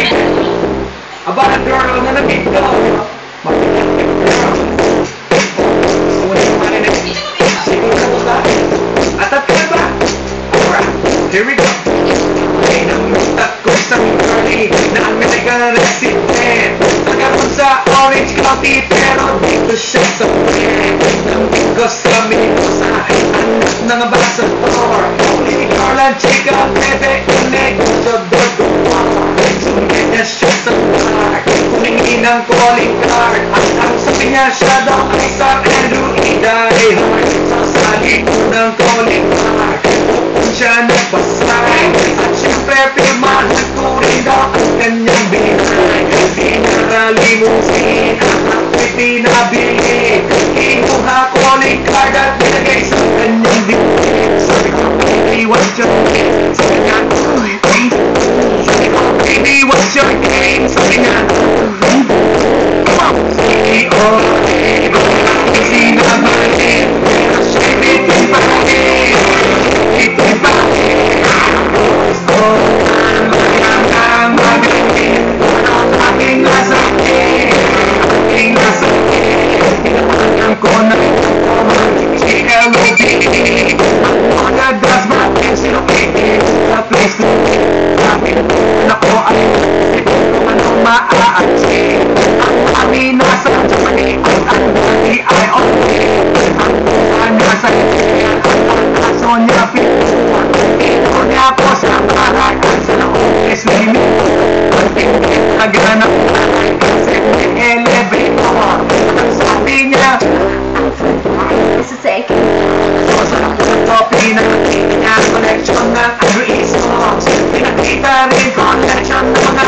About a girl na nag-ikaw. Here we go. Pinangutat ko sa girlie na American resident. Nagkaroon sa Orange County pero dito siya sa friend. Nambing ko sa Mendoza, anak ng ambassador. Holy girl and chica, bebe, negosyo doon. Sumigay niya siya sa park, humingi ng calling card. At ang sabi niya siya daw ay sa Andrew Iday. Sasali ko ng calling card, siya nagpasay. At syempre pirmahan ko rin daw ang kanyang binay. Pinaralimusin at ako'y pinabili. Kinuha calling card at nilagay sa kanyang bibig. Sabi ko, baby, what's your name? Sabi nga, sabi ko, baby, what's your name? Sabi nga, CEO, sinamahin. Pero siya'y bitin-pahin. Bitin-pahin. Gusto ang magaling. Walang aking nasakit. Aking nasakit. Pinapalang ko na ito. Chika Ruby. Ang mga das matin sinukikit. Sa place ko. Sabi ko ay kung anong maa-achieve. Ang kami nasa Germany at ang dati ay okay. Ang pusa niya sa itin. Ang aso niya pintuan. Ito niya po sa bahay. At sa loob is limit. Ang tingin naghanap bahay. Kasi may elevator. Ang sabi niya, ang food is a second. so sa copy na niya collection ng Andrew songs. Pinakita rin collection ng mga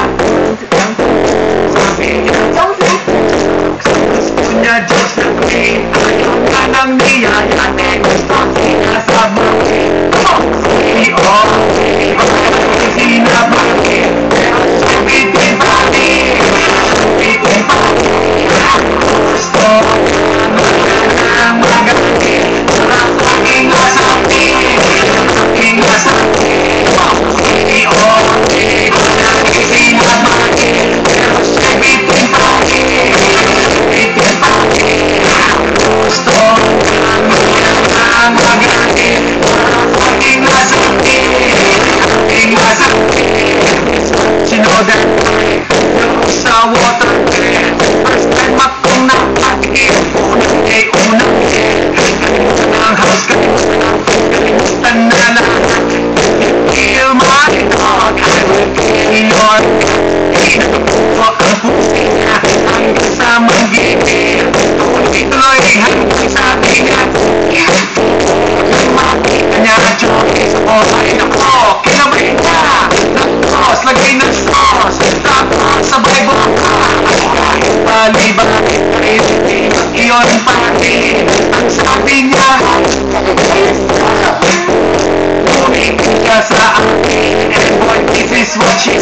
sabi niya, Don't let gusto niya Diyos na queen. Ayaw nga ng niyayate. Gusto niya sa makin. CEO, sinabakin. Pero siya bitin-patin. Bitin-patin. Gusto niya magaling. Para sa aking nasakit. Aking nasakit. CEO, sinabakin. Pero siya bitin-patin. Bitin-patin. Gusto niya magaling. Para sa aking nasakit. Aking nasakit. Sinodan yung sa water jet. First time akong nakatikip. Unang day, unang jet. Kalimutan ng house, kalimutan na lahat. Kill my dog, I will kill your Inakupo ang pusi niya hanggang sa manggigil. Tuloy-tuloy hanggang sabi niya, yung makita niya, Joyce, ay nako, kinabay niya ng cross, lagay ng sauce, tapos sabay buka. Bali-bali, iyon pa rin ang sabi niya. Tumingin ka sa akin, and boy, this is what she